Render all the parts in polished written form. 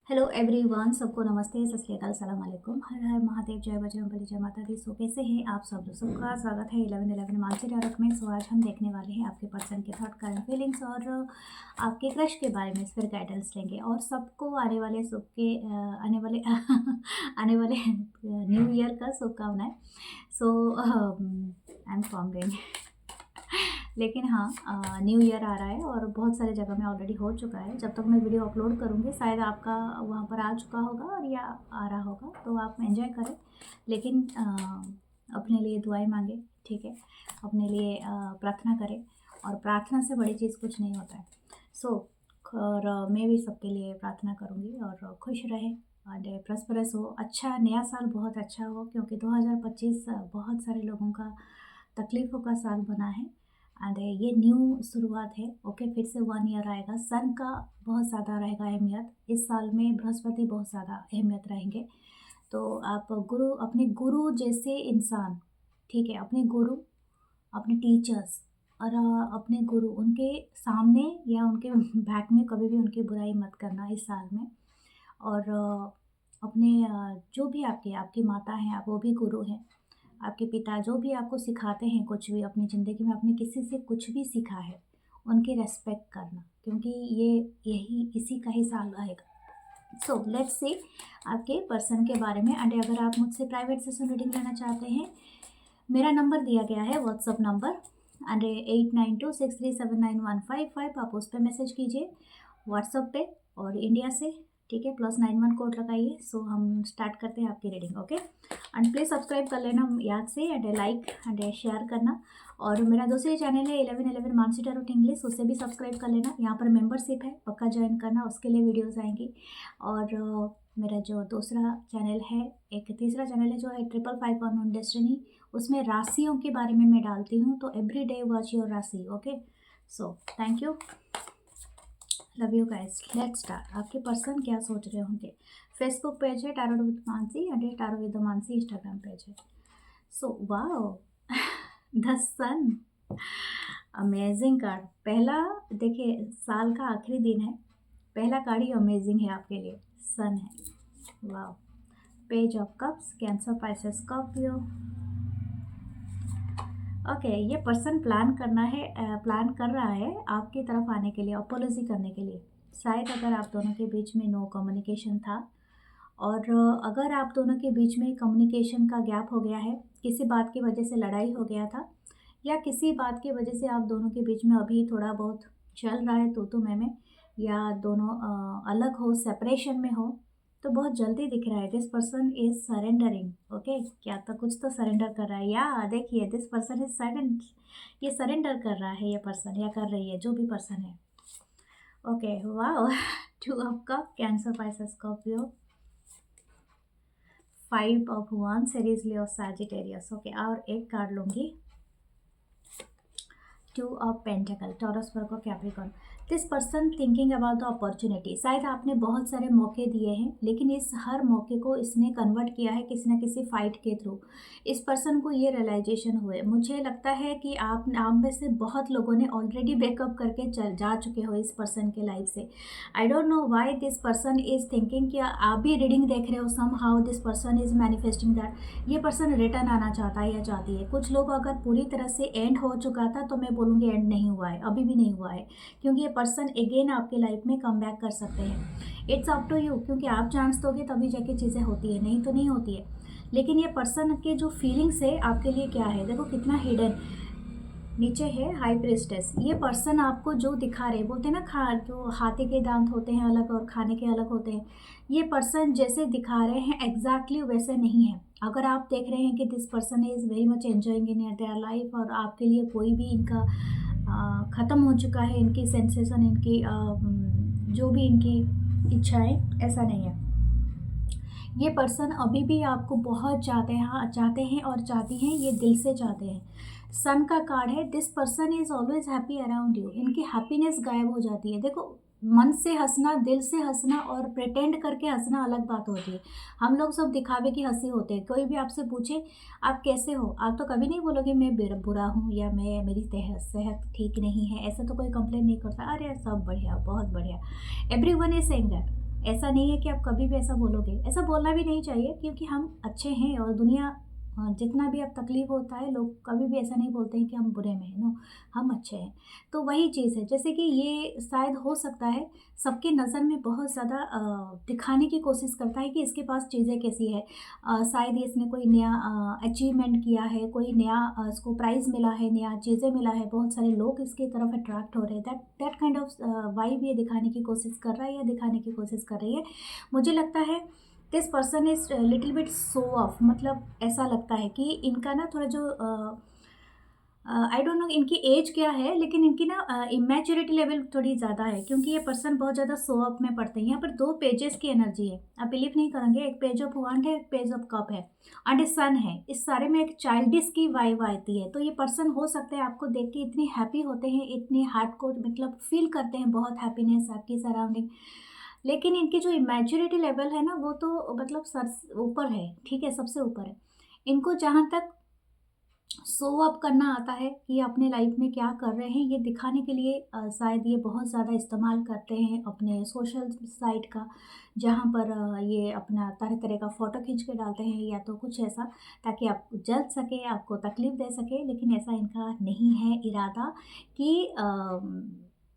Hello everyone, सबको नमस्ते, सत श्री अकाल, सलाम अलैकुम, हर हर महादेव, जय बजरंगबली, जय माता दी। सो कैसे हैं आप सब? सबका स्वागत है 11 मानसिक आरोप में। सो आज हम देखने वाले हैं आपके पर्सन के थॉट, करंट फीलिंग्स और आपके क्रश के बारे में फिर गाइडेंस लेंगे। और सबको आने वाले आने वाले आने वाले न्यू ईयर का शुभकामनाएं। सो आई एम फॉर्मिंग लेकिन हाँ, न्यू ईयर आ रहा है और बहुत सारे जगह में ऑलरेडी हो चुका है। जब तक मैं वीडियो अपलोड करूँगी शायद आपका वहाँ पर आ चुका होगा और या आ रहा होगा, तो आप एंजॉय करें। लेकिन अपने लिए दुआएं मांगे, ठीक है? अपने लिए प्रार्थना करें, और प्रार्थना से बड़ी चीज़ कुछ नहीं होता है। सो और मैं भी सबके लिए प्रार्थना करूँगी और खुश रहे और प्रस्परस हो। अच्छा नया साल बहुत अच्छा हो, क्योंकि 2025 बहुत सारे लोगों का तकलीफ़ों का साल बना है एंड ये न्यू शुरुआत है। ओके, फिर से 1 ईयर आएगा। सन का बहुत ज़्यादा रहेगा अहमियत इस साल में, बृहस्पति बहुत ज़्यादा अहमियत रहेंगे। तो आप अपने गुरु जैसे इंसान, ठीक है, अपने गुरु, अपने टीचर्स और अपने गुरु, उनके सामने या उनके बैक में कभी भी उनकी बुराई मत करना इस साल में। और अपने जो भी आपकी माता हैं, आप वो भी गुरु हैं। आपके पिता जो भी आपको सिखाते हैं, कुछ भी अपनी ज़िंदगी में आपने किसी से कुछ भी सीखा है, उनकी रेस्पेक्ट करना, क्योंकि यही इसी का ही साल आएगा। सो लेट्स सी आपके पर्सन के बारे में। एंड अगर आप मुझसे प्राइवेट सेशन रीडिंग लेना चाहते हैं, मेरा नंबर दिया गया है, व्हाट्सअप नंबर, एंड 8926379155। आप उस पर मैसेज कीजिए व्हाट्सअप पे, और इंडिया से, ठीक है, +91 कोड लगाइए। सो हम स्टार्ट करते हैं आपकी reading. Okay, and please subscribe कर लेना याद से, एंड लाइक एंड शेयर करना। और मेरा दूसरी चैनल है 1111 मानसी टैरोट इंग्लिश, उसे भी सब्सक्राइब कर लेना। यहाँ पर मेंबरशिप है, पक्का ज्वाइन करना, उसके लिए वीडियोस आएंगी। और मेरा जो दूसरा चैनल है, एक तीसरा चैनल है जो है 555 अननोन डेस्टिनी, उसमें राशियों के बारे में मैं डालती हूँ। तो every day watch your rashi. Okay, so thank you, love you guys. Let's start. आपके पर्सन क्या सोच रहे होंगे? फेसबुक पेज है tarot with Mansi, and tarot with Mansi Instagram page है। So wow, the sun, amazing card. पहला, देखिए, साल का आखिरी दिन है, पहला कार्ड ही अमेजिंग है आपके लिए, सन है। Wow, page of cups, cancer, Pisces, Scorpio. Okay, ये पर्सन प्लान कर रहा है आपकी तरफ आने के लिए, अपोलॉजी करने के लिए। शायद अगर आप दोनों के बीच में नो कम्युनिकेशन था, और अगर आप दोनों के बीच में कम्युनिकेशन का गैप हो गया है, किसी बात की वजह से लड़ाई हो गया था, या किसी बात की वजह से आप दोनों के बीच में अभी थोड़ा बहुत चल रहा है तो मैं, या दोनों अलग हो, सेपरेशन में हो, तो बहुत जल्दी दिख रहा है this person is surrendering. Okay, क्या तो कुछ तो सरेंडर कर रहा है, या देखिए दिस पर्सन इज सरेंडर, ये सरेंडर कर रहा है ये पर्सन, या कर रही है जो भी पर्सन है। Okay, wow, 2 of cup, cancer, Pisces, Scorpio, 5 of one, series Leo, Sagittarius. Okay, और एक कार्ड लूँगी, 2 of pentacle, taurus, Virgo, Capricorn. This person thinking about the opportunity. शायद आपने बहुत सारे मौके दिए हैं, लेकिन इस हर मौके को इसने कन्वर्ट किया है किसी न किसी फाइट के थ्रू। इस पर्सन को ये रियलाइजेशन हुए, मुझे लगता है कि आप में से बहुत लोगों ने ऑलरेडी बैकअप करके जा चुके हो इस पर्सन के लाइफ से। I don't know why this person is thinking कि आप भी रीडिंग देख रहे हो, somehow this person is manifesting that ये पर्सन रिटर्न आना चाहता है या चाहती है। कुछ लोग अगर पूरी तरह से एंड हो चुका था, तो मैं बोलूँगी एंड नहीं हुआ है, अभी भी नहीं हुआ है, क्योंकि ये पर्सन अगेन आपके लाइफ में कम बैक कर सकते हैं। इट्स अप टू यू, क्योंकि आप चांस दोगे तभी जाके चीज़ें होती है, नहीं तो नहीं होती है। लेकिन ये पर्सन के जो फीलिंग्स है आपके लिए क्या है, देखो कितना हिडन। नीचे है हाई प्रिस्टेस। ये पर्सन आपको जो दिखा रहे, बोलते हैं ना, जो हाथी के दांत होते हैं अलग और खाने के अलग होते हैं, ये पर्सन जैसे दिखा रहे हैं एग्जैक्टली वैसे नहीं है। अगर आप देख रहे हैं कि this person is very much enjoying in their life, और आपके लिए कोई भी इनका ख़त्म हो चुका है, इनकी सेंसेशन, इनकी जो भी इनकी इच्छाएं, ऐसा नहीं है। ये पर्सन अभी भी आपको बहुत चाहते हैं और चाहती हैं, ये दिल से चाहते हैं। सन का कार्ड है, this person is always happy around you. इनकी हैप्पीनेस गायब हो जाती है। देखो, मन से हंसना, दिल से हंसना और प्रिटेंड करके हंसना अलग बात होती है। हम लोग सब दिखावे की हंसी होते हैं। कोई भी आपसे पूछे आप कैसे हो, आप तो कभी नहीं बोलोगे मैं बुरा हूँ, या मेरी सेहत ठीक नहीं है। ऐसा तो कोई कंप्लेन नहीं करता, अरे सब बढ़िया, बहुत बढ़िया। एवरीवन इज सेइंग दैट, ऐसा नहीं है कि आप कभी भी ऐसा बोलोगे, ऐसा बोलना भी नहीं चाहिए, क्योंकि हम अच्छे हैं और दुनिया जितना भी अब तकलीफ़ होता है, लोग कभी भी ऐसा नहीं बोलते हैं कि हम बुरे में हैं, नो, हम अच्छे हैं। तो वही चीज़ है, जैसे कि ये शायद हो सकता है सबकी नज़र में बहुत ज़्यादा दिखाने की कोशिश करता है कि इसके पास चीज़ें कैसी है। शायद इसने कोई नया अचीवमेंट किया है, कोई नया इसको प्राइज़ मिला है, नया चीज़ें मिला है, बहुत सारे लोग इसकी तरफ अट्रैक्ट हो रहे हैं, that that kind of vibe ये दिखाने की कोशिश कर रहा है या दिखाने की कोशिश कर रही है। मुझे लगता है this person is little bit show off, मतलब ऐसा लगता है कि इनका ना थोड़ा जो आई डोंट नो इनकी एज क्या है, लेकिन इनकी ना इमेच्योरिटी लेवल थोड़ी ज़्यादा है, क्योंकि ये पर्सन बहुत ज़्यादा शो ऑफ में पड़ते हैं। यहाँ पर 2 पेजेस की एनर्जी है, आप बिलीव नहीं करेंगे, एक पेज ऑफ वांड है, एक पेज ऑफ कप है एंड सन है। इस सारे में एक चाइल्डिश की वाइब आती है। तो ये पर्सन हो सकता है आपको देख के इतनी हैप्पी होते हैं, इतनी हार्ट को मतलब फील करते हैं बहुत हैप्पीनेस आपकी सराउंडिंग, लेकिन इनकी जो इमेच्योरिटी लेवल है ना, वो तो मतलब सर ऊपर है, ठीक है, सबसे ऊपर है। इनको जहाँ तक शो अप करना आता है कि अपने लाइफ में क्या कर रहे हैं, ये दिखाने के लिए शायद ये बहुत ज़्यादा इस्तेमाल करते हैं अपने सोशल साइट का, जहाँ पर ये अपना तरह तरह का फ़ोटो खींच के डालते हैं या तो कुछ ऐसा, ताकि आप जज सके, आपको तकलीफ़ दे सके। लेकिन ऐसा इनका नहीं है इरादा कि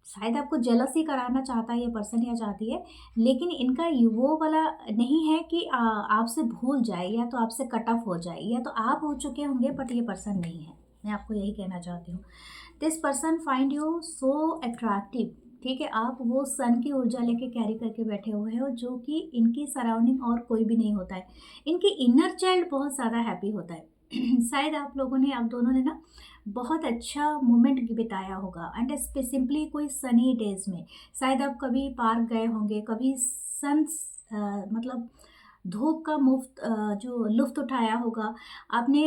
शायद आपको जेलसी कराना चाहता है ये पर्सन या चाहती है, लेकिन इनका वो वाला नहीं है कि आपसे भूल जाए या तो आपसे कट ऑफ हो जाए, या तो आप हो चुके होंगे, बट ये पर्सन नहीं है। मैं आपको यही कहना चाहती हूँ, this person find you so attractive, ठीक है, आप वो सन की ऊर्जा लेके कैरी करके बैठे हुए हो, जो कि इनकी सराउंडिंग और कोई भी नहीं होता है। इनकी इनर चाइल्ड बहुत ज़्यादा हैप्पी होता है। शायद आप लोगों ने, आप दोनों ने ना बहुत अच्छा मोमेंट बिताया होगा, एंड सिंपली कोई सनी डेज में शायद आप कभी पार्क गए होंगे, कभी मतलब धूप का मुफ्त जो लुफ्त उठाया होगा आपने,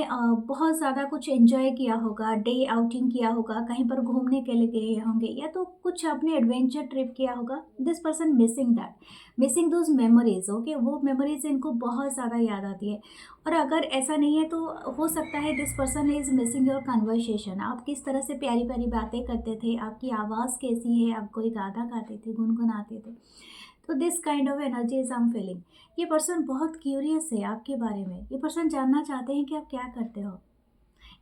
बहुत ज़्यादा कुछ एंजॉय किया होगा, डे आउटिंग किया होगा, कहीं पर घूमने के लिए गए होंगे, या तो कुछ आपने एडवेंचर ट्रिप किया होगा। This person missing that, missing those memories, okay, वो मेमोरीज इनको बहुत ज़्यादा याद आती है। और अगर ऐसा नहीं है तो हो सकता है this person is missing your conversation, आप किस तरह से प्यारी प्यारी बातें करते थे, आपकी आवाज़ कैसी है, आप कोई गाना गाते थे, गुनगुनाते थे। तो this kind of energy is I am feeling. ये पर्सन बहुत क्यूरियस है आपके बारे में, ये पर्सन जानना चाहते हैं कि आप क्या करते हो।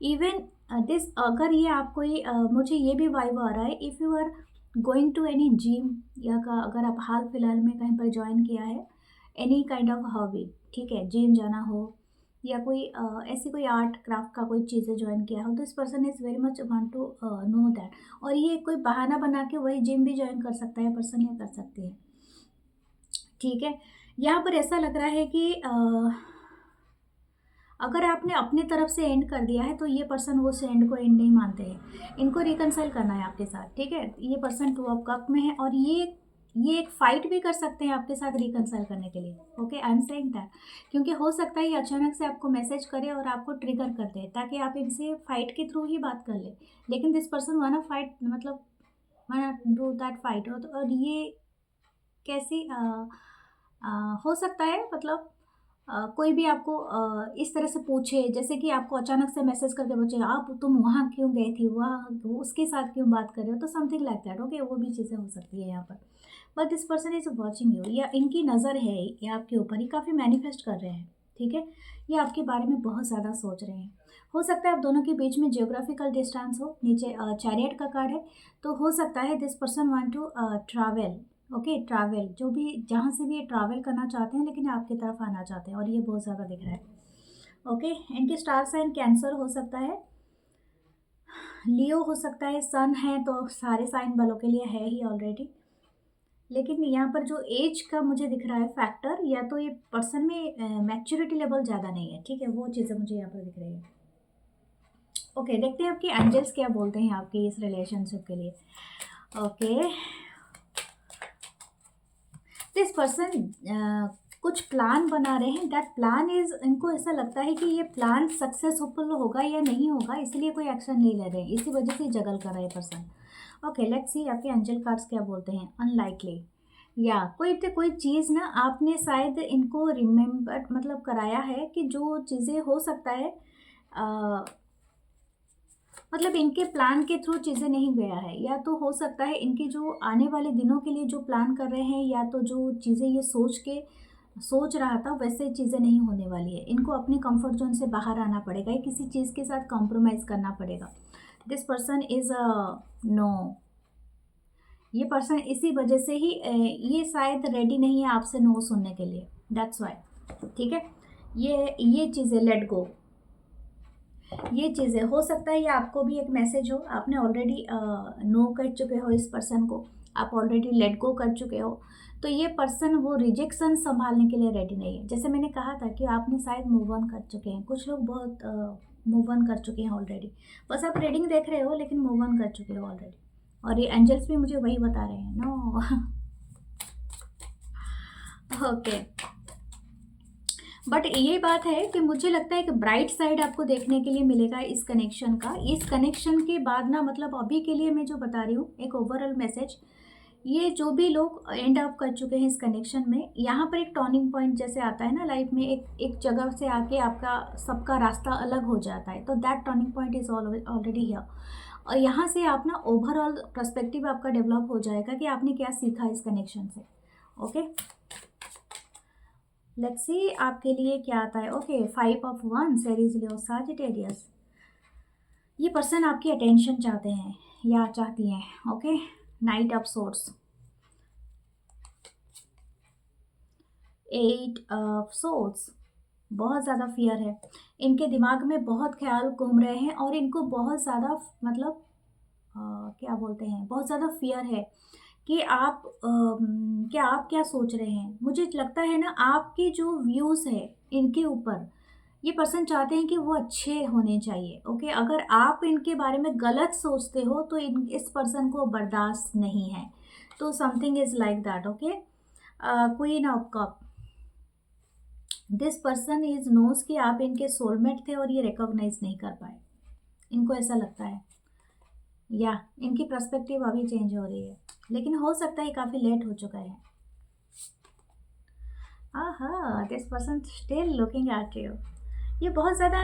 इवन दिस, अगर ये आपको मुझे ये भी वाइब आ रहा है, if you are going to any gym, या अगर आप हाल फिलहाल में कहीं पर ज्वाइन किया है एनी काइंड ऑफ हॉबी, ठीक है, जिम जाना हो या कोई ऐसी कोई आर्ट क्राफ्ट का कोई चीज़ें ज्वाइन किया हो, this person is very much want to know that. और ये कोई बहाना बना के वही जिम भी ज्वाइन कर सकता है पर्सन, या कर सकती है, ठीक है। यहाँ पर ऐसा लग रहा है कि अगर आपने अपने तरफ से एंड कर दिया है तो ये पर्सन वो एंड को एंड नहीं मानते हैं, इनको रिकनसाइल करना है आपके साथ, ठीक है। ये पर्सन 2 ऑफ कप में है, और ये एक फाइट भी कर सकते हैं आपके साथ रिकनसाइल करने के लिए, okay, I am saying that, क्योंकि हो सकता है ये अचानक से आपको मैसेज करे और आपको ट्रिगर कर दे, ताकि आप इनसे फाइट के थ्रू ही बात कर ले। लेकिन दिस पर्सन वाना फाइट, मतलब वाना डू दैट फाइट, और ये कैसी हो सकता है, मतलब कोई भी आपको इस तरह से पूछे, जैसे कि आपको अचानक से मैसेज करके पूछे, आप तुम वहाँ क्यों गए थी, वहाँ उसके साथ क्यों बात कर रहे हो, तो समथिंग लाइक दैट, ओके, वो भी चीज़ें हो सकती है यहाँ पर। But this person is watching you, या इनकी नज़र है ये आपके ऊपर, ये काफ़ी मैनिफेस्ट कर रहे हैं, ठीक है, ये आपके बारे में बहुत ज़्यादा सोच रहे हैं। हो सकता है आप दोनों के बीच में जियोग्राफिकल डिस्टेंस हो, नीचे चैरियट का कार्ड है, तो हो सकता है this person want to travel, okay, travel, जो भी जहाँ से भी ये ट्रैवल करना चाहते हैं, लेकिन आपकी तरफ आना चाहते हैं, और ये बहुत ज़्यादा दिख रहा है, ओके। इनके स्टार साइन कैंसर हो सकता है, लियो हो सकता है, सन है तो सारे साइन वालों के लिए है ही ऑलरेडी। लेकिन यहाँ पर जो एज का मुझे दिख रहा है फैक्टर, या तो ये पर्सन में मैच्योरिटी लेवल ज़्यादा नहीं है, ठीक है, वो चीज़ें मुझे यहाँ पर दिख रही है। ओके, देखते हैं आपके एंजल्स क्या बोलते हैं आपकी इस रिलेशनशिप के लिए। ओके, दिस पर्सन कुछ प्लान बना रहे हैं, दैट प्लान इज, इनको ऐसा लगता है कि ये प्लान सक्सेसफुल होगा या नहीं होगा, इसलिए कोई एक्शन नहीं ले रहे हैं, इसी वजह से जगल कर रहा है पर्सन। ओके, लेट्स सी आपके एंजल कार्ड्स क्या बोलते हैं। अनलाइकली, या कोई चीज़ ना आपने शायद इनको रिमेम्बर मतलब कराया है कि जो चीज़ें हो सकता है मतलब इनके प्लान के थ्रू चीज़ें नहीं गया है, या तो हो सकता है इनके जो आने वाले दिनों के लिए जो प्लान कर रहे हैं, या तो जो चीज़ें ये सोच रहा था वैसे चीज़ें नहीं होने वाली है। इनको अपने कंफर्ट जोन से बाहर आना पड़ेगा, या किसी चीज़ के साथ कॉम्प्रोमाइज़ करना पड़ेगा। दिस पर्सन इज़ नो, ये पर्सन इसी वजह से ही ये शायद रेडी नहीं है आपसे नो सुनने के लिए, दैट्स वाई। ठीक है, ये चीज़ें लेट गो, ये चीज़ें हो सकता है, ये आपको भी एक मैसेज हो, आपने ऑलरेडी नो कर चुके हो इस पर्सन को, आप ऑलरेडी लेट गो कर चुके हो। तो ये पर्सन वो रिजेक्शन संभालने के लिए रेडी नहीं है। जैसे मैंने कहा था कि आपने शायद मूव ऑन कर चुके हैं, कुछ लोग बहुत मूव ऑन कर चुके हैं ऑलरेडी, बस आप रीडिंग देख रहे हो लेकिन मूव ऑन कर चुके हो ऑलरेडी। और ये एंजल्स भी मुझे वही बता रहे हैं, नो ओके। बट ये बात है कि मुझे लगता है कि ब्राइट साइड आपको देखने के लिए मिलेगा इस कनेक्शन का। इस कनेक्शन के बाद ना, मतलब अभी के लिए मैं जो बता रही हूँ एक ओवरऑल मैसेज, ये जो भी लोग एंड अप कर चुके हैं इस कनेक्शन में, यहाँ पर एक टर्निंग पॉइंट जैसे आता है ना लाइफ में, एक जगह से आके आपका सबका रास्ता अलग हो जाता है, तो that turning point is already here. और यहाँ से आप ना ओवरऑल पर्सपेक्टिव आपका डेवलप हो जाएगा कि आपने क्या सीखा इस कनेक्शन से। ओके, लेट्स सी आपके लिए क्या आता है। Okay, 5 of wands, Aries, Leo, Sagittarius. ये पर्सन आपकी अटेंशन चाहते हैं या चाहती हैं। Okay, night of swords, 8 of swords. बहुत ज़्यादा फियर है इनके दिमाग में, बहुत ख्याल घूम रहे हैं, और इनको बहुत ज़्यादा मतलब क्या बोलते हैं, बहुत ज़्यादा फियर है कि आप क्या सोच रहे हैं। मुझे लगता है ना, आपके जो व्यूज़ है इनके ऊपर, ये पर्सन चाहते हैं कि वो अच्छे होने चाहिए। ओके, अगर आप इनके बारे में गलत सोचते हो तो इस पर्सन को बर्दाश्त नहीं है। तो something is like that. Okay, queen of cup, this person is knows कि आप इनके सोलमेट थे और ये रिकॉग्नाइज नहीं कर पाए, इनको ऐसा लगता है, या इनकी पर्सपेक्टिव अभी चेंज हो रही है, लेकिन हो सकता है काफ़ी लेट हो चुका है। आहा, this person still looking at you. ये बहुत ज़्यादा,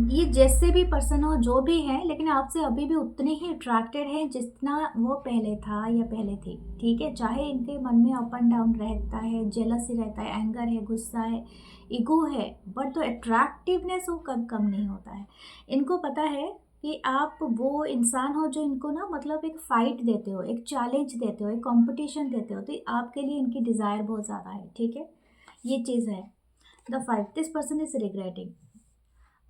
ये जैसे भी पर्सन हो, जो भी है, लेकिन आपसे अभी भी उतने ही अट्रैक्टेड है जितना वो पहले था या पहले थी। ठीक है, चाहे इनके मन में अप एंड डाउन रहता है, जेलसी रहता है, एंगर है, गुस्सा है, ईगो है, बट तो अट्रैक्टिवनेस वो कभी कम नहीं होता है। इनको पता है कि आप वो इंसान हो जो इनको ना, मतलब एक फ़ाइट देते हो, एक चैलेंज देते हो, एक कंपटीशन देते हो, तो आपके लिए इनकी डिज़ायर बहुत ज़्यादा है। ठीक है, ये चीज़ है। The 5, this person is regretting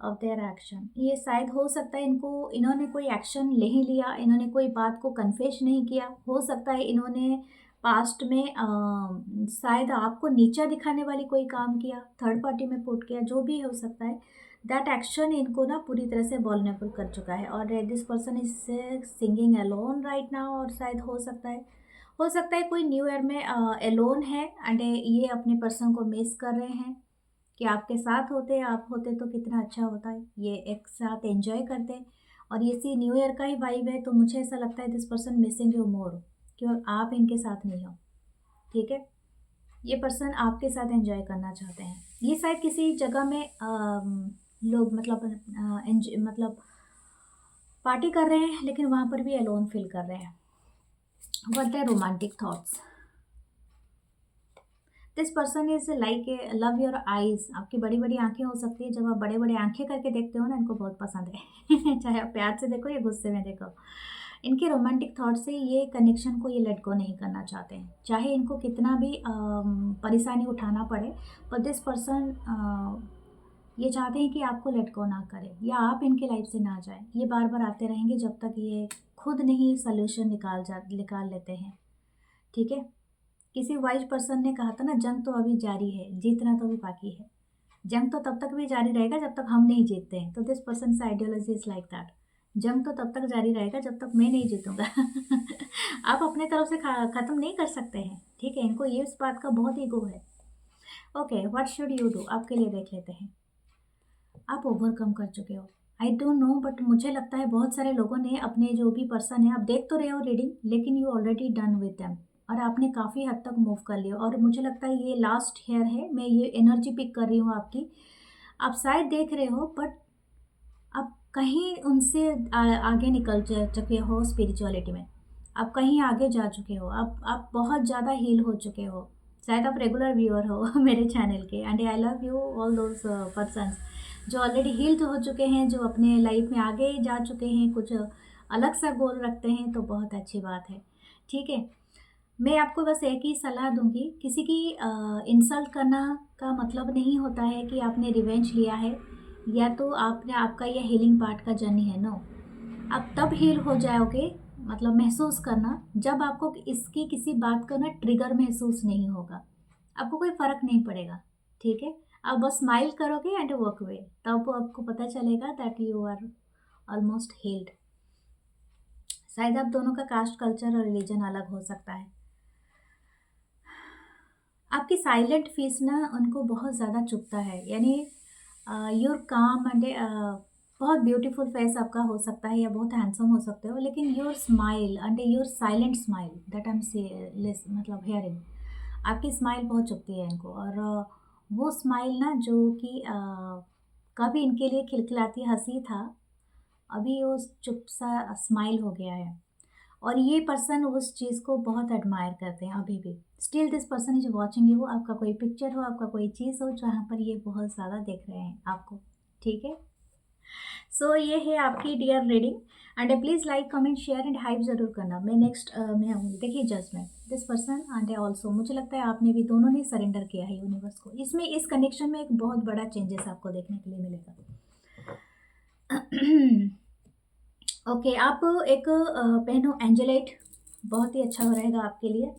of their action. ये शायद हो सकता है इन्होंने कोई एक्शन नहीं लिया, इन्होंने कोई बात को कन्फेस नहीं किया। हो सकता है इन्होंने पास्ट में शायद आपको नीचा दिखाने वाली कोई काम किया, थर्ड पार्टी में पुट किया, जो भी हो सकता है। दैट एक्शन इनको ना पूरी तरह से वल्नरेबल कर चुका है, और this person is singing alone right now. और शायद हो सकता है कोई न्यू ईयर में अलोन है, एंड ये अपने पर्सन को मिस कर रहे हैं कि आपके साथ होते, आप होते तो कितना अच्छा होता है, ये एक साथ एंजॉय करते। और ये सी न्यू ईयर का ही वाइब है, तो मुझे ऐसा लगता है this person missing you more, क्यों आप इनके साथ नहीं हो। ठीक है, ये पर्सन आपके साथ एंजॉय करना चाहते हैं। ये शायद किसी जगह में लोग मतलब पार्टी कर रहे हैं, लेकिन वहाँ पर भी अलोन फील कर रहे हैं। What the romantic thoughts, this person is like a love your eyes. आपकी बड़ी बड़ी आंखें हो सकती है, जब आप बड़े बड़े आंखें करके देखते हो ना, इनको बहुत पसंद है चाहे आप प्यार से देखो या गुस्से में देखो। इनके रोमांटिक थॉट से ये कनेक्शन को ये लेट गो नहीं करना चाहते हैं, चाहे इनको कितना भी परेशानी उठाना पड़े, पर दिस पर्सन ये चाहते हैं कि आपको लेट गो ना करें, या आप इनके लाइफ से ना जाए। ये बार बार आते रहेंगे जब तक ये खुद नहीं सोल्यूशन निकाल लेते हैं। ठीक है, किसी वाइज पर्सन ने कहा था ना, जंग तो अभी जारी है, जीतना तो अभी बाकी है। जंग तो तब तक भी जारी रहेगा जब तक हम नहीं जीतते हैं। तो दिस पर्सन से आइडियोलॉजी इज लाइक दैट, जंग तो तब तक जारी रहेगा जब तक मैं नहीं जीतूंगा आप अपने तरफ से ख़त्म नहीं कर सकते हैं। ठीक है, इनको ये इस बात का बहुत ईगो है। Okay, what should you do, आपके लिए देख लेते हैं। आप ओवरकम कर चुके हो, आई डोंट नो, बट मुझे लगता है बहुत सारे लोगों ने अपने जो भी पर्सन है, आप देख तो रहे हो रीडिंग, लेकिन you already done with them, और आपने काफ़ी हद तक मूव कर लिया। और मुझे लगता है ये लास्ट हेयर है, मैं ये एनर्जी पिक कर रही हूँ आपकी। आप शायद देख रहे हो, बट आप कहीं उनसे आगे निकल चुके हो स्पिरिचुअलिटी में, आप कहीं आगे जा चुके हो, आप बहुत ज़्यादा हील हो चुके हो। शायद आप रेगुलर व्यूअर हो मेरे चैनल के, and I love you all those persons जो ऑलरेडी हील्ड हो चुके हैं, जो अपने लाइफ में आगे जा चुके हैं, कुछ अलग सा गोल रखते हैं, तो बहुत अच्छी बात है। ठीक है, मैं आपको बस एक ही सलाह दूंगी, किसी की इंसल्ट करना का मतलब नहीं होता है कि आपने रिवेंज लिया है या तो आपने आपका यह हीलिंग पार्ट का जर्नी है। नो, आप तब हील हो जाओगे, मतलब महसूस करना, जब आपको इसकी किसी बात का ना ट्रिगर महसूस नहीं होगा, आपको कोई फ़र्क नहीं पड़ेगा। ठीक है, आप बस स्माइल करोगे एंड वर्क वे, तब आपको पता चलेगा that you are almost healed. शायद आप दोनों का कास्ट, कल्चर और रिलीजन अलग हो सकता है। आपकी साइलेंट फेस ना उनको बहुत ज़्यादा चुभता है, यानी योर काम एंड बहुत ब्यूटीफुल फेस आपका हो सकता है या बहुत हैंडसम हो सकते हो, लेकिन your smile and your silent smile that I am मतलब हेयरिंग, आपकी स्माइल बहुत चुभती है इनको। और वो स्माइल ना जो कि कभी इनके लिए खिलखिलाती हंसी था, अभी वो चुप सा स्माइल हो गया है। और ये पर्सन उस चीज़ को बहुत एडमायर करते हैं अभी भी। Still this person is watching you, आपका कोई पिक्चर हो, आपका कोई चीज़ हो जहाँ पर ये बहुत ज़्यादा देख रहे हैं आपको। ठीक है, सो ये है आपकी dear reading, and please like comment share and hype ज़रूर करना। मैं नेक्स्ट मैं आऊँगी। देखिए judgement, this person and also मुझे लगता है आपने भी, दोनों ने सरेंडर किया है यूनिवर्स को। इसमें इस कनेक्शन में एक बहुत बड़ा चेंजेस आपको देखने के लिए मिलेगा। ओके, आप एक पहनो एंजेलाइट, बहुत ही अच्छा रहेगा आपके लिए।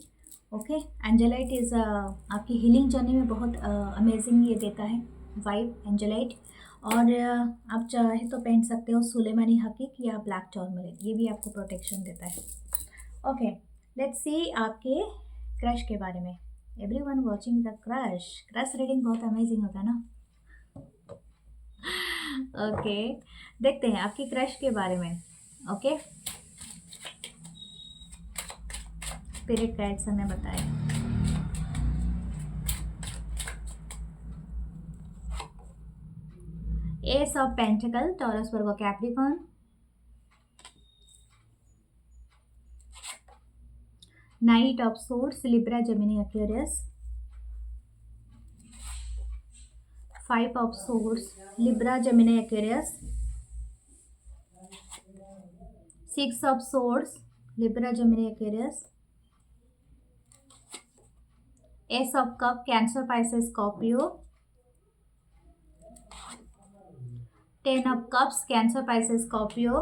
ओके, एंजेलाइट इज़ आपकी हीलिंग जर्नी में बहुत अमेजिंग ये देता है वाइब एंजेलाइट। और आप चाहे तो पहन सकते हो सुलेमानी हकीक या ब्लैक टर्मरिक, ये भी आपको प्रोटेक्शन देता है। ओके, लेट्स सी आपके क्रश के बारे में। Everyone watching the crush reading बहुत अमेजिंग होता है ना। ओके, देखते हैं आपकी क्रश के बारे में। ओके, स्पिरिट गाइड्स हमें बताएं। S of pentacle, taurus, Virgo, Capricorn, night of swords, Libra, Gemini, Aquarius, five of swords, Libra, Gemini, Aquarius, six of swords, Libra, Gemini, Aquarius, S of cup, cancer, Pisces, Scorpio, ten of cups, cancer, Pisces, Scorpio,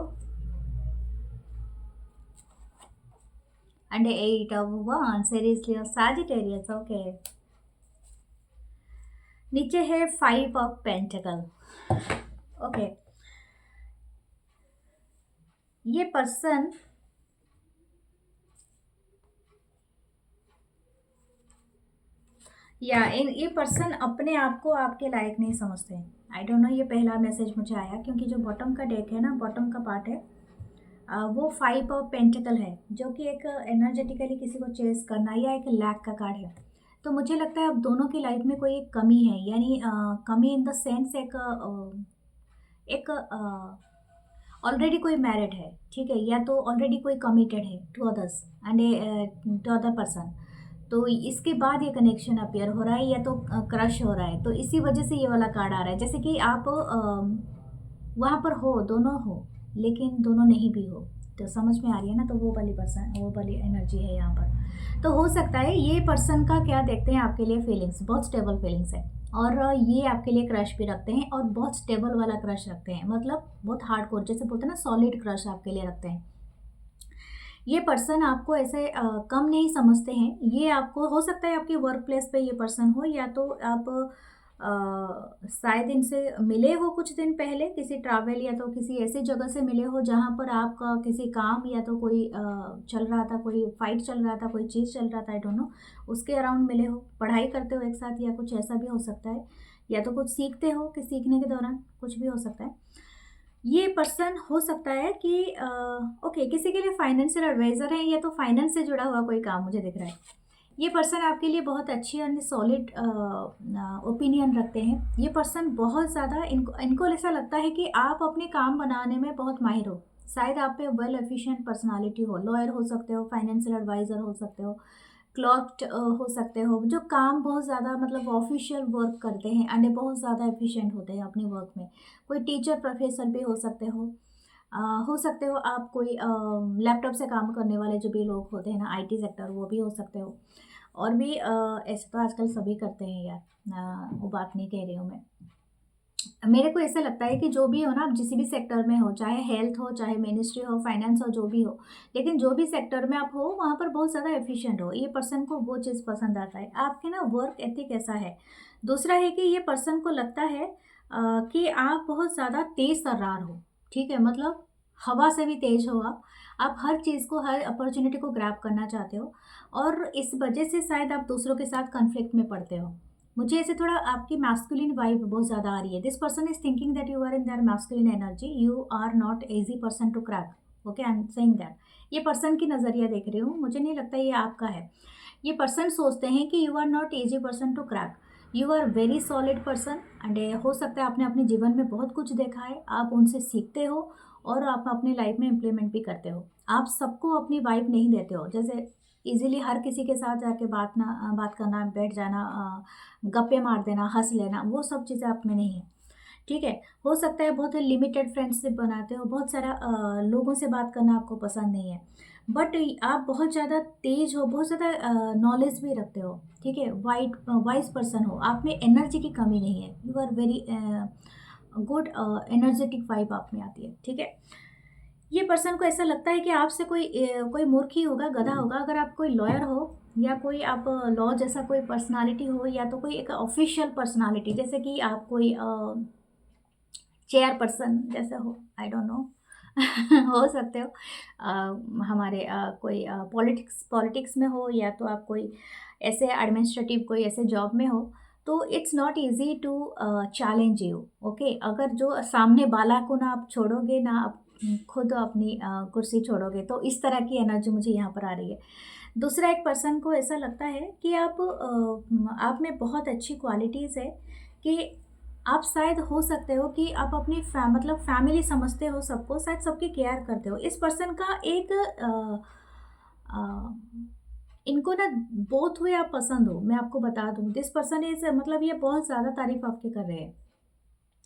and 8 of wands, Aries, Leo, Sagittarius. Okay, नीचे है 5 of pentacle. Okay, ये person ये person अपने आप को आपके लायक नहीं समझते। आई डोंट नो, ये पहला मैसेज मुझे आया क्योंकि जो बॉटम का डेक है ना, बॉटम का पार्ट है, वो 5 ऑफ पेंटिकल है, जो कि एक एनर्जेटिकली किसी को चेस करना या एक लैक का कार्ड है। तो मुझे लगता है अब दोनों की लाइफ में कोई एक कमी है, यानी कमी इन द सेंस एक ऑलरेडी कोई मैरिड है, ठीक है, या तो ऑलरेडी कोई कमिटेड है to others and to other person, तो इसके बाद ये कनेक्शन अपीयर हो रहा है या तो क्रश हो रहा है, तो इसी वजह से ये वाला कार्ड आ रहा है। जैसे कि आप वहाँ पर हो, दोनों हो, लेकिन दोनों नहीं भी हो, तो समझ में आ रही है ना, तो वो वाली पर्सन, वो वाली एनर्जी है यहाँ पर। तो हो सकता है ये पर्सन का क्या देखते हैं आपके लिए फीलिंग्स, बहुत स्टेबल फीलिंग्स है, और ये आपके लिए क्रश भी रखते हैं, और बहुत स्टेबल वाला क्रश रखते हैं, मतलब बहुत हार्डकोर, जैसे बोलते हैं ना सॉलिड क्रश आपके लिए रखते हैं। ये पर्सन आपको ऐसे कम नहीं समझते हैं। ये आपको, हो सकता है आपके वर्क प्लेस पे ये पर्सन हो, या तो आप शायद इनसे मिले हो कुछ दिन पहले किसी ट्रैवल या तो किसी ऐसी जगह से मिले हो जहाँ पर आपका किसी काम या तो कोई चल रहा था, कोई फाइट चल रहा था, कोई चीज़ चल रहा था, आई डोंट नो, उसके अराउंड मिले हो, पढ़ाई करते हो एक साथ या कुछ ऐसा भी हो सकता है, या तो कुछ सीखते हो कि सीखने के दौरान कुछ भी हो सकता है। ये पर्सन हो सकता है कि ओके, किसी के लिए फाइनेंशियल एडवाइज़र है, या तो फाइनेंस से जुड़ा हुआ कोई काम मुझे दिख रहा है, ये पर्सन आपके लिए बहुत अच्छी और सॉलिड ओपिनियन रखते हैं। ये पर्सन बहुत ज़्यादा इनको इनको ऐसा लगता है कि आप अपने काम बनाने में बहुत माहिर हो। शायद आप पे वेल एफिशिएंट पर्सनालिटी हो, लॉयर हो सकते हो, फाइनेंशियल एडवाइज़र हो सकते हो, क्लर्क हो सकते हो, जो काम बहुत ज़्यादा मतलब ऑफिशियल वर्क करते हैं एंड बहुत ज़्यादा एफिशिएंट होते हैं अपने वर्क में। कोई टीचर प्रोफेसर भी हो सकते हो आप कोई लैपटॉप से काम करने वाले जो भी लोग होते हैं ना, आईटी सेक्टर, वो भी हो सकते हो। और भी ऐसे तो आजकल सभी करते हैं यार, वो बात नहीं कह रही हूँ मैं। मेरे को ऐसा लगता है कि जो भी हो ना, आप जिस भी सेक्टर में हो, चाहे हेल्थ हो, चाहे मिनिस्ट्री हो, फाइनेंस हो, जो भी हो, लेकिन जो भी सेक्टर में आप हो वहाँ पर बहुत ज़्यादा एफिशिएंट हो। ये पर्सन को वो चीज़ पसंद आता है, आपके ना वर्क एथिक ऐसा है। दूसरा है कि ये पर्सन को लगता है कि आप बहुत ज़्यादा तेज़ तर्रार हो, ठीक है, मतलब हवा से भी तेज़ हो आप हर चीज़ को, हर अपॉर्चुनिटी को ग्रैब करना चाहते हो, और इस वजह से शायद आप दूसरों के साथ कन्फ्लिक्ट में पड़ते हो। मुझे ऐसे थोड़ा आपकी मैस्कुलिन वाइब बहुत ज़्यादा आ रही है। This person is thinking that you are in their masculine energy, you are not easy person to crack. Okay, I am saying that. ये पर्सन की नज़रिया देख रही हूँ, मुझे नहीं लगता ये आपका है। ये पर्सन सोचते हैं कि you are not easy person to crack, you are very solid person. And हो सकता है आपने अपने जीवन में बहुत कुछ देखा है, आप उनसे सीखते हो और आप अपनी लाइफ में इम्प्लीमेंट भी करते हो। आप सबको अपनी वाइब नहीं देते हो, जैसे इजीली हर किसी के साथ जाके बात करना, बैठ जाना, गप्पे मार देना, हँस लेना, वो सब चीज़ें आप में नहीं है, ठीक है। हो सकता है बहुत लिमिटेड फ्रेंडशिप बनाते हो, बहुत सारा लोगों से बात करना आपको पसंद नहीं है, बट आप बहुत ज़्यादा तेज़ हो, बहुत ज़्यादा नॉलेज भी रखते हो, ठीक है, वाइज पर्सन हो, आप में एनर्जी की कमी नहीं है, you are very good energetic vibe आप में आती है, ठीक है। ये पर्सन को ऐसा लगता है कि आपसे कोई मूर्ख ही होगा, गधा होगा। अगर आप कोई लॉयर हो या कोई आप लॉ जैसा कोई पर्सनालिटी हो, या तो कोई एक ऑफिशियल पर्सनालिटी, जैसे कि आप कोई चेयर पर्सन जैसे हो, आई डोंट नो हो सकते हो, हमारे कोई पॉलिटिक्स में हो, या तो आप कोई ऐसे एडमिनिस्ट्रेटिव कोई ऐसे जॉब में हो, तो it's not easy to challenge you. Okay, अगर जो सामने वाला को ना आप छोड़ोगे ना, आप खुद अपनी कुर्सी छोड़ोगे, तो इस तरह की एनर्जी मुझे यहाँ पर आ रही है। दूसरा, एक पर्सन को ऐसा लगता है कि आप में बहुत अच्छी क्वालिटीज़ है, कि आप शायद हो सकते हो कि आप अपनी मतलब फैमिली समझते हो सबको, शायद सबकी केयर करते हो। इस पर्सन का एक अ, इनको ना बोथ वे आप पसंद हो, मैं आपको बता दूँ। दिस पर्सन इज़ मतलब ये बहुत ज़्यादा तारीफ़ आपकी कर रहे हैं।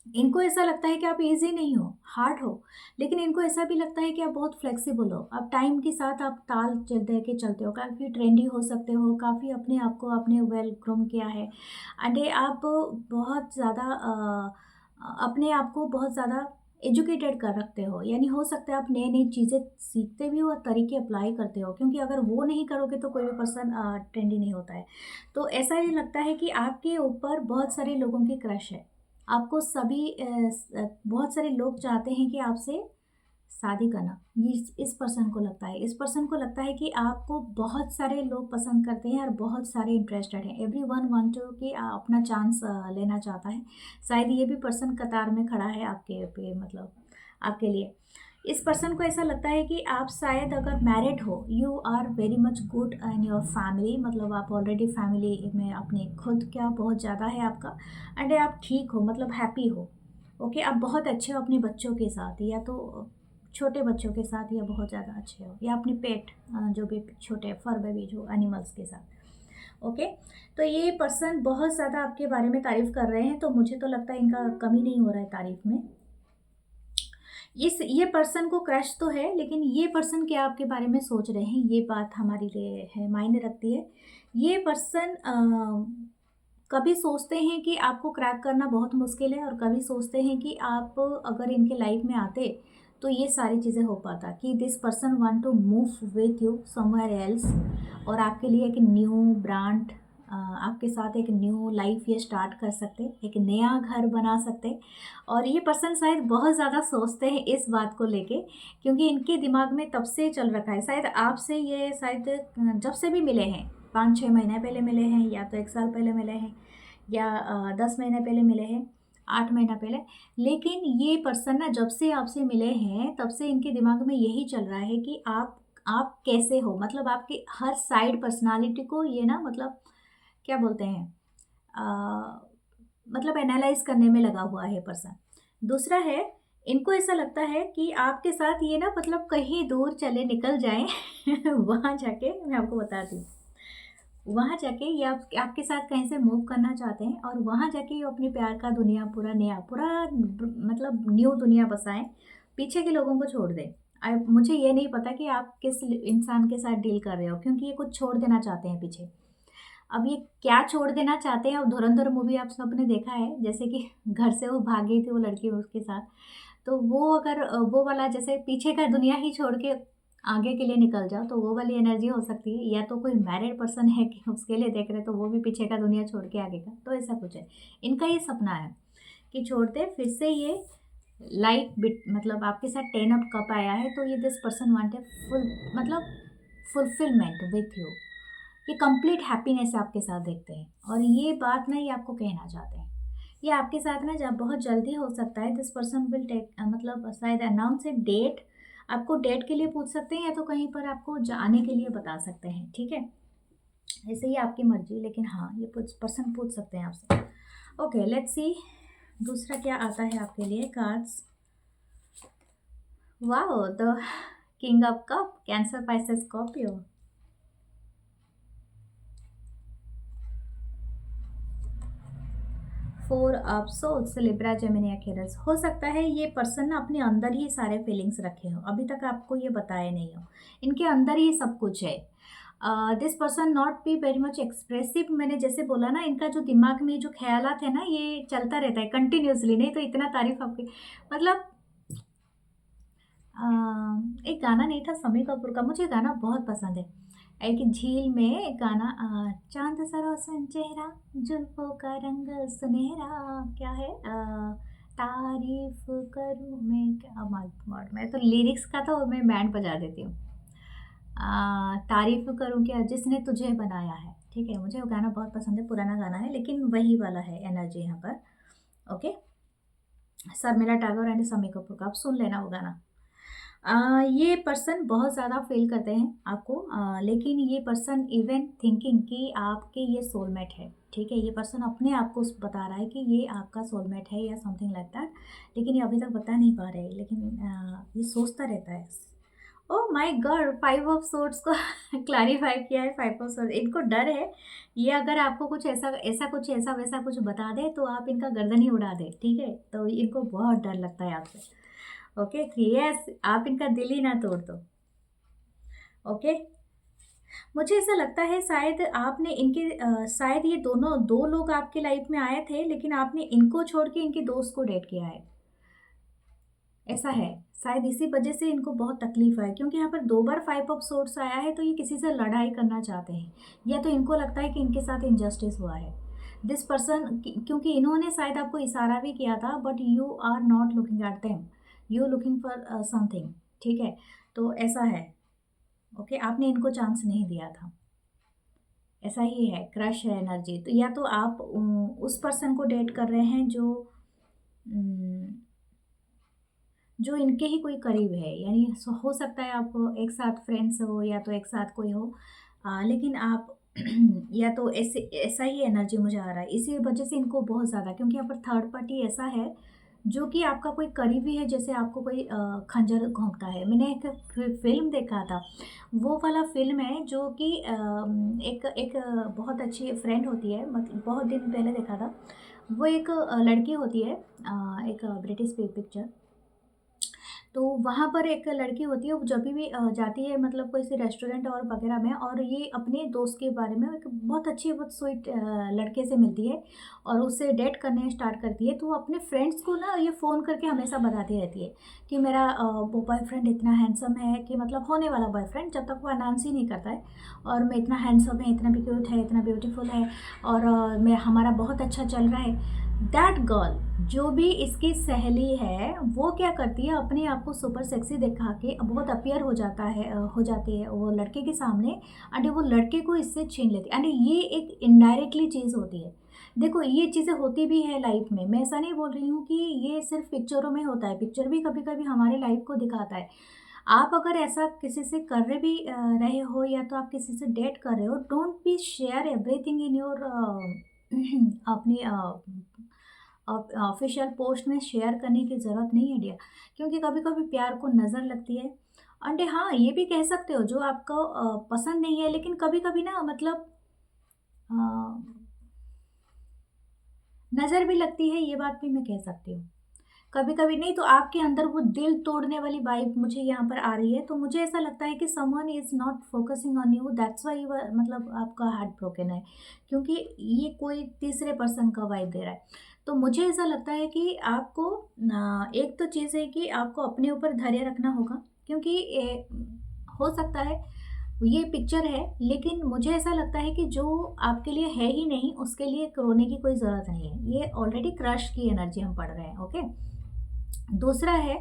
इनको ऐसा लगता है कि आप ईज़ी नहीं हो, हार्ड हो, लेकिन इनको ऐसा भी लगता है कि आप बहुत फ्लेक्सिबल हो। आप टाइम के साथ आप ताल दे के चलते हो, काफ़ी ट्रेंडी हो सकते हो, काफ़ी अपने आप को आपने वेल ग्रूम किया है। एंड आप बहुत ज़्यादा अपने आप को बहुत ज़्यादा एजुकेटेड कर रखते हो, यानी हो सकता है आप नई-नई चीज़ें सीखते भी हो और तरीके अप्लाई करते हो, क्योंकि अगर वो नहीं करोगे तो कोई भी पर्सन ट्रेंडी नहीं होता है। तो ऐसा ही लगता है कि आपके ऊपर बहुत सारे लोगों की क्रश है। आपको बहुत सारे लोग चाहते हैं कि आपसे शादी करना, ये इस पर्सन को लगता है। इस पर्सन को लगता है कि आपको बहुत सारे लोग पसंद करते हैं और बहुत सारे इंटरेस्टेड हैं। एवरीवन वांट टू कि अपना चांस लेना चाहता है। शायद ये भी पर्सन कतार में खड़ा है आपके पे, मतलब आपके लिए। इस पर्सन को ऐसा लगता है कि आप शायद अगर मैरिड हो, you are very much good in your family, मतलब आप ऑलरेडी फैमिली में अपने खुद क्या बहुत ज़्यादा है आपका, एंड आप ठीक हो, मतलब हैप्पी हो। ओके, आप बहुत अच्छे हो अपने बच्चों के साथ, या तो छोटे बच्चों के साथ, या बहुत ज़्यादा अच्छे हो, या अपने पेट जो भी छोटे फर बेबी जो एनिमल्स के साथ। ओके, तो ये पर्सन बहुत ज़्यादा आपके बारे में तारीफ़ कर रहे हैं, तो मुझे तो लगता है इनका कमी नहीं हो रहा है तारीफ़ में। ये पर्सन को क्रश तो है, लेकिन ये पर्सन क्या आपके बारे में सोच रहे हैं, ये बात हमारे लिए है, मायने रखती है। ये पर्सन कभी सोचते हैं कि आपको क्रैक करना बहुत मुश्किल है, और कभी सोचते हैं कि आप अगर इनके लाइफ में आते तो ये सारी चीज़ें हो पाता, कि this person want to move with you somewhere else, और आपके लिए एक न्यू ब्रांड, आपके साथ एक न्यू लाइफ ये स्टार्ट कर सकते, एक नया घर बना सकते। और ये पर्सन शायद बहुत ज़्यादा सोचते हैं इस बात को लेके, क्योंकि इनके दिमाग में तब से चल रखा है, शायद आपसे ये शायद जब से भी मिले हैं, 5-6 महीने पहले मिले हैं, या तो 1 साल पहले मिले हैं, या 10 महीने पहले मिले हैं, 8 महीना पहले। लेकिन ये पर्सन ना जब से आपसे मिले हैं, तब से इनके दिमाग में यही चल रहा है कि आप कैसे हो, मतलब आपकी हर साइड पर्सनालिटी को ये ना मतलब क्या बोलते हैं, मतलब एनालाइज करने में लगा हुआ है पर्सन। दूसरा है, इनको ऐसा लगता है कि आपके साथ ये ना मतलब कहीं दूर चले निकल जाएं वहाँ जाके मैं आपको बताती हूँ, वहाँ जाके ये आपके साथ कहीं से मूव करना चाहते हैं और वहाँ जाके ये अपने प्यार का दुनिया पूरा नया पूरा मतलब न्यू दुनिया बसाएं, पीछे के लोगों को छोड़ दें। मुझे ये नहीं पता कि आप किस इंसान के साथ डील कर रहे हो, क्योंकि ये कुछ छोड़ देना चाहते हैं पीछे। अब ये क्या छोड़ देना चाहते हैं, अब धुरंधर मूवी आप सबने देखा है, जैसे कि घर से वो भाग गई थी वो लड़की उसके साथ, तो वो अगर वो वाला जैसे पीछे का दुनिया ही छोड़ के आगे के लिए निकल जाओ, तो वो वाली एनर्जी हो सकती है। या तो कोई मैरिड पर्सन है कि उसके लिए देख रहे तो वो भी पीछे का दुनिया छोड़ के आगे का, तो ऐसा कुछ है। इनका ये सपना है कि छोड़ते फिर से ये लाइट बिट मतलब आपके साथ 10 अप कप आया है, तो ये दिस पर्सन वांटेड फुल मतलब फुलफिलमेंट विथ यू, ये कंप्लीट हैप्पीनेस आपके साथ देखते हैं। और ये बात ना ये आपको कहना चाहते हैं, ये आपके साथ ना जब बहुत जल्दी हो सकता है, दिस पर्सन विल टेक मतलब शायद अनाउंस ए डेट, आपको डेट के लिए पूछ सकते हैं या तो कहीं पर आपको जाने के लिए बता सकते हैं, ठीक है। ऐसे ही आपकी मर्जी, लेकिन हाँ ये पर्सन पूछ सकते हैं आपसे। ओके लेट्स सी दूसरा क्या आता है आपके लिए cards. Wow, the king of cup, cancer, Pisces, Scorpio. 4 of swords, Libra, Gemini, Aquarius. हो सकता है ये पर्सन ना अपने अंदर ही सारे फीलिंग्स रखे हो, अभी तक आपको ये बताए नहीं हो, इनके अंदर ही सब कुछ है। This person not be very much expressive, मैंने जैसे बोला ना, इनका जो दिमाग में जो ख्यालात है ना ये चलता रहता है कंटिन्यूसली, नहीं तो इतना तारीफ आपकी मतलब एक गाना नहीं था समी कपूर का, मुझे गाना बहुत पसंद है, एक झील में एक गाना, चांद सा रोशन चेहरा, जुल्फों का रंग सुनहरा, क्या है, तारीफ करूँ मैं क्या, माय गॉड, मैं तो लिरिक्स का तो मैं बैंड बजा देती हूँ। तारीफ करूँ क्या जिसने तुझे बनाया है, ठीक है, मुझे वो गाना बहुत पसंद है, पुराना गाना है लेकिन वही वाला है एनर्जी यहाँ पर। ओके, शर्मिला टैगोर एंड समी कपूर का, आप सुन लेना वो गाना। ये पर्सन बहुत ज़्यादा फील करते हैं आपको, लेकिन ये पर्सन इवन थिंकिंग कि आपके ये सोलमेट है, ठीक है, ये पर्सन अपने आप को बता रहा है कि ये आपका सोलमेट है या समथिंग लाइक दैट, लेकिन ये अभी तक बता नहीं पा रहे, लेकिन ये सोचता रहता है। Oh my God, 5 of swords को क्लैरिफाई किया है, 5 ऑफ सोर्ड, इनको डर है, ये अगर आपको कुछ ऐसा ऐसा कुछ ऐसा वैसा कुछ बता दे तो आप इनका गर्दन ही उड़ा दे, ठीक है, तो इनको बहुत डर लगता है आपसे। ओके, यस, आप इनका दिल ही ना तोड़ दो। ओके, मुझे ऐसा लगता है शायद आपने इनके शायद ये दोनों दो लोग आपके लाइफ में आए थे, लेकिन आपने इनको छोड़ के इनके दोस्त को डेट किया है, ऐसा है। शायद इसी वजह से इनको बहुत तकलीफ है, क्योंकि यहाँ पर 2 बार 5 ऑफ सोर्ड्स आया है, तो ये किसी से लड़ाई करना चाहते हैं, या तो इनको लगता है कि इनके साथ इनजस्टिस हुआ है। दिस पर्सन, क्योंकि इन्होंने शायद आपको इशारा भी किया था, but you are not looking at them, you looking for something, ठीक है, तो ऐसा है। ओके, आपने इनको चांस नहीं दिया था, ऐसा ही है, क्रश है एनर्जी। तो या तो आप उस पर्सन को डेट कर रहे हैं जो जो इनके ही कोई करीब है, यानी हो सकता है आप एक साथ फ्रेंड्स हो या तो एक साथ कोई हो, लेकिन आप या तो ऐसे ऐसा ही एनर्जी मुझे आ रहा है, इसी वजह से इनको बहुत ज़्यादा, क्योंकि यहाँ पर थर्ड पार्टी ऐसा है जो कि आपका कोई करीबी है, जैसे आपको कोई खंजर घोंपता है। मैंने एक फिल्म देखा था, वो वाला फिल्म है जो कि एक एक बहुत अच्छी फ्रेंड होती है, मतलब बहुत दिन पहले देखा था, वो एक लड़की होती है, एक ब्रिटिश पिक्चर, तो वहाँ पर एक लड़की होती है, वो जब भी जाती है मतलब कोई सी रेस्टोरेंट और वगैरह में, और ये अपने दोस्त के बारे में एक बहुत अच्छी बहुत स्वीट लड़के से मिलती है और उससे डेट करने स्टार्ट करती है, तो वो अपने फ्रेंड्स को ना ये फ़ोन करके हमेशा बताती रहती है कि मेरा वो बॉयफ्रेंड इतना हैंडसम है, कि मतलब होने वाला बॉयफ्रेंड, जब तक वो अनाउंस ही नहीं करता है, और मैं इतना हैंडसम है, इतना भी क्यूट है, इतना ब्यूटीफुल है, और मैं हमारा बहुत अच्छा चल रहा है। दैट गर्ल, जो भी इसकी सहेली है, वो क्या करती है, अपने आप को सुपर सेक्सी दिखा के बहुत अपियर हो जाता है, हो जाती है वो लड़के के सामने, एंड वो लड़के को इससे छीन लेती है, एंड ये एक इनडायरेक्टली चीज़ होती है। देखो ये चीज़ें होती भी है लाइफ में, मैं ऐसा नहीं बोल रही हूँ कि ये सिर्फ पिक्चरों में होता है, पिक्चर भी कभी कभी हमारे लाइफ को दिखाता है। आप अगर ऐसा किसी से कर रहे भी रहे हो, या तो आप किसी से डेट कर रहे हो, don't be share everything in your अपनी ऑफिशियल पोस्ट में शेयर करने की ज़रूरत नहीं है डियर, क्योंकि कभी कभी प्यार को नज़र लगती है। एंड हाँ, ये भी कह सकते हो जो आपको पसंद नहीं है, लेकिन कभी कभी ना मतलब अ, नज़र भी लगती है, ये बात भी मैं कह सकती हूँ। कभी कभी नहीं तो आपके अंदर वो दिल तोड़ने वाली वाइब मुझे यहाँ पर आ रही है, तो मुझे ऐसा लगता है कि someone is not focusing on you, that's why you, मतलब आपका हार्ट ब्रोकन है, क्योंकि ये कोई तीसरे पर्सन का वाइब दे रहा है। तो मुझे ऐसा लगता है कि आपको एक तो चीज़ है कि आपको अपने ऊपर धैर्य रखना होगा, क्योंकि हो सकता है ये पिक्चर है, लेकिन मुझे ऐसा लगता है कि जो आपके लिए है ही नहीं उसके लिए रोने की कोई ज़रूरत नहीं है, ये ऑलरेडी क्रश की एनर्जी हम पढ़ रहे हैं। ओके, दूसरा है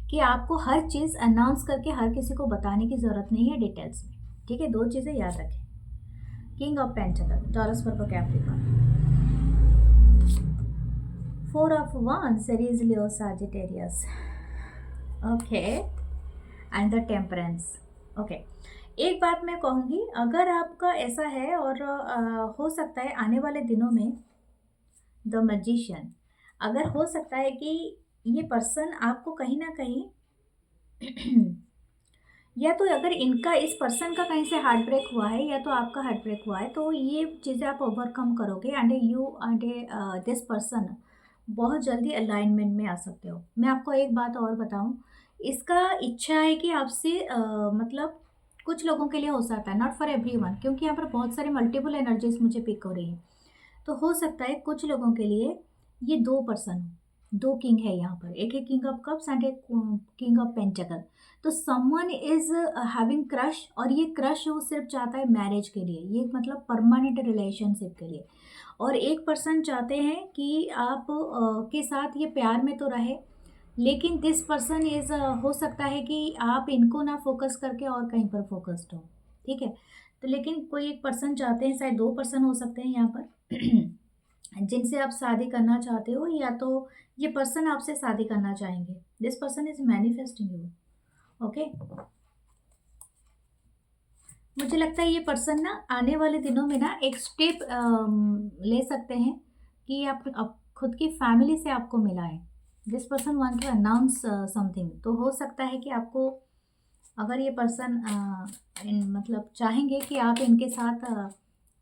कि आपको हर चीज़ अनाउंस करके हर किसी को बताने की ज़रूरत नहीं है डिटेल्स में, ठीक है? 2 चीज़ें याद रखें। King of pentacle, Taurus, Virgo, Capricorn, 4 of wands, Aries, Leo, Sagittarius, okay, and the temperance. Okay, एक बात मैं कहूँगी, अगर आपका ऐसा है और हो सकता है आने वाले दिनों में द मैजिशियन, अगर हो सकता है कि ये पर्सन आपको कहीं ना कहीं या तो अगर इनका, इस पर्सन का कहीं से हार्ट ब्रेक हुआ है या तो आपका हार्ट ब्रेक हुआ है, तो ये चीज़ें आप ओवरकम करोगे and you and this person बहुत जल्दी अलाइनमेंट में आ सकते हो। मैं आपको एक बात और बताऊं, इसका इच्छा है कि आपसे मतलब कुछ लोगों के लिए हो सकता है, नॉट फॉर एवरीवन, क्योंकि यहाँ पर बहुत सारे मल्टीपल एनर्जीज मुझे पिक हो रही है। तो हो सकता है कुछ लोगों के लिए ये 2 पर्सन हो, 2 किंग है यहाँ पर, एक है किंग ऑफ कप्स एंड एक किंग ऑफ पेंटाकल। तो समवन इज हैविंग क्रश, और ये क्रश वो सिर्फ चाहता है मैरिज के लिए, ये मतलब परमानेंट रिलेशनशिप के लिए। और एक पर्सन चाहते हैं कि आप के साथ ये प्यार में तो रहे, लेकिन दिस पर्सन इज हो सकता है कि आप इनको ना फोकस करके और कहीं पर फोकस्ड हो, ठीक है? तो लेकिन कोई एक पर्सन चाहते हैं, शायद 2 पर्सन हो सकते हैं यहाँ पर जिनसे आप शादी करना चाहते हो, या तो ये पर्सन आपसे शादी करना चाहेंगे। This person is manifesting you. Okay, मुझे लगता है ये पर्सन ना आने वाले दिनों में ना एक स्टेप ले सकते हैं कि आप खुद की फैमिली से आपको मिला है। This person want to announce something, तो हो सकता है कि आपको, अगर ये पर्सन मतलब चाहेंगे कि आप इनके साथ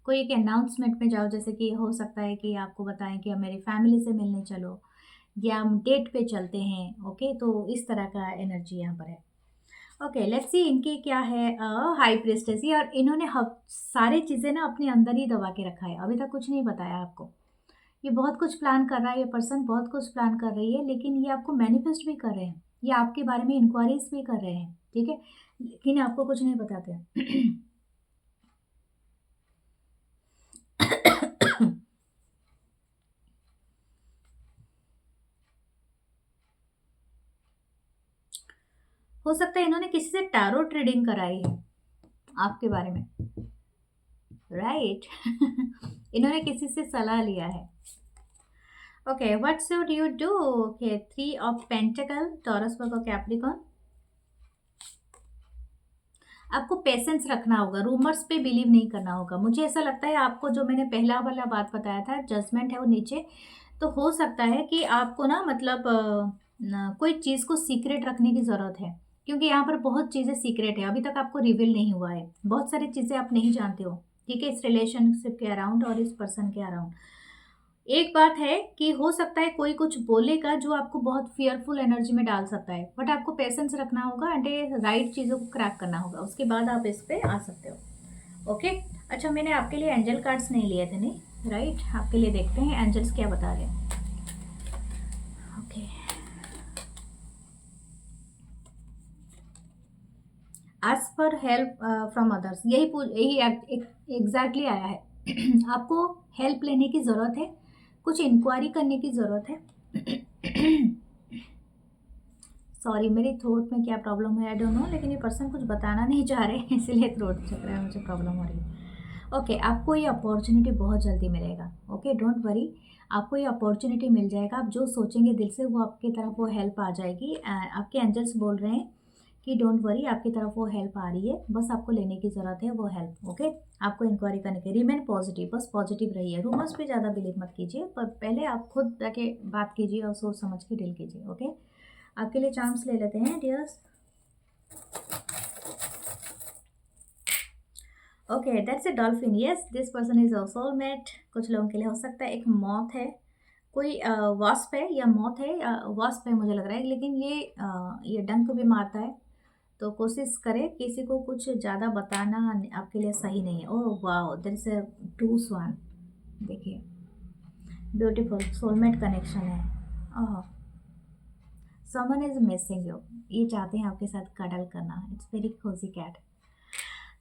कोई एक अनाउंसमेंट में जाओ, जैसे कि हो सकता है कि आपको बताएं कि अब मेरी फैमिली से मिलने चलो, या हम डेट पे चलते हैं। ओके, तो इस तरह का एनर्जी यहाँ पर है। ओके, लेट्स सी इनकी क्या है। हाई प्रिस्टेस, और इन्होंने सारी चीज़ें ना अपने अंदर ही दबा के रखा है, अभी तक कुछ नहीं बताया आपको। ये बहुत कुछ प्लान कर रहा है, ये पर्सन बहुत कुछ प्लान कर रही है, लेकिन ये आपको मैनिफेस्ट भी कर रहे हैं, ये आपके बारे में इंक्वायरीज भी कर रहे हैं, ठीक है? लेकिन आपको कुछ नहीं बताते हैं। हो सकता है इन्होंने किसी से टैरो ट्रेडिंग कराई है आपके बारे में, राइट? इन्होंने किसी से सलाह लिया है। Okay, what should you do? Okay, 3 of pentacle, taurus, Virgo, Capricorn, आपको पेशेंस रखना होगा, रूमर्स पे बिलीव नहीं करना होगा। मुझे ऐसा लगता है आपको, जो मैंने पहला वाला बात बताया था, जजमेंट है वो नीचे, तो हो सकता है कि आपको ना मतलब कोई चीज़ को सीक्रेट रखने की ज़रूरत है, क्योंकि यहाँ पर बहुत चीज़ें सीक्रेट है, अभी तक आपको रिवील नहीं हुआ है, बहुत सारी चीज़ें आप नहीं जानते हो, ठीक है? इस रिलेशनशिप के अराउंड और इस पर्सन के अराउंड। एक बात है कि हो सकता है कोई कुछ बोलेगा जो आपको बहुत फियरफुल एनर्जी में डाल सकता है, बट आपको पेशेंस रखना होगा एंड राइट चीज़ों को क्रैक करना होगा, उसके बाद आप इस पे आ सकते हो। ओके, अच्छा, मैंने आपके लिए एंजल कार्ड्स नहीं लिए थे, नहीं, राइट? आपके लिए देखते हैं एंजल्स क्या बता रहे हैं। Okay, ask for help from others, यही एग्जैक्टली आया है। आपको हेल्प लेने की ज़रूरत है, कुछ इंक्वायरी करने की ज़रूरत है। सॉरी, मेरी थ्रोट में क्या प्रॉब्लम है आई डोंट नो, लेकिन ये पर्सन कुछ बताना नहीं चाह रहे इसलिए थ्रोट चल रहा है, मुझे प्रॉब्लम हो रही है। ओके, आपको ये अपॉर्चुनिटी बहुत जल्दी मिलेगा। ओके, डोंट वरी, आपको ये अपॉर्चुनिटी मिल जाएगा। आप जो सोचेंगे दिल से वो आपकी तरफ वो हेल्प आ जाएगी। आपके एंजल्स बोल रहे हैं कि डोंट वरी, आपकी तरफ वो हेल्प आ रही है, बस आपको लेने की ज़रूरत है वो हेल्प। ओके, आपको इंक्वायरी करने की, रिमेन पॉजिटिव, बस पॉजिटिव रहिए। रूमर्स पे ज़्यादा बिलीव मत कीजिए, पर पहले आप खुद जाके बात कीजिए और सोच समझ के डील कीजिए। ओके, आपके लिए चार्म्स ले लेते हैं dears. Okay, that's a dolphin. Yes, this person is a soulmate. कुछ लोगों के लिए हो सकता है एक मॉथ है, कोई वास्प है या मॉथ है, वास्प है मुझे लग रहा है, लेकिन ये डंक भी मारता है। तो कोशिश करें, किसी को कुछ ज़्यादा बताना आपके लिए सही नहीं है। Oh wow, there is a two swan. देखिए, ब्यूटीफुल सोलमेट कनेक्शन है। Oh, someone is missing you, ये चाहते हैं आपके साथ कडल करना। It's very cosy cat.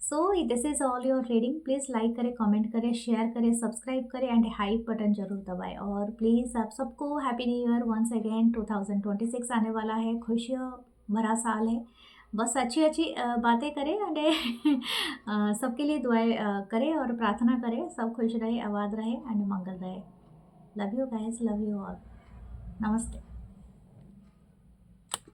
So this is all your reading. Please like करें, कमेंट करें, शेयर करें, सब्सक्राइब करें एंड हाइप बटन जरूर दबाएं। और प्लीज़ आप सबको happy new year once again. 2026 आने वाला है, खुशियों भरा साल है। बस अच्छी अच्छी बातें करें एंड सबके लिए दुआएं करें और प्रार्थना करें, सब खुश रहे, आबाद रहे एंड मंगल रहे। Love you guys, love you all. नमस्ते।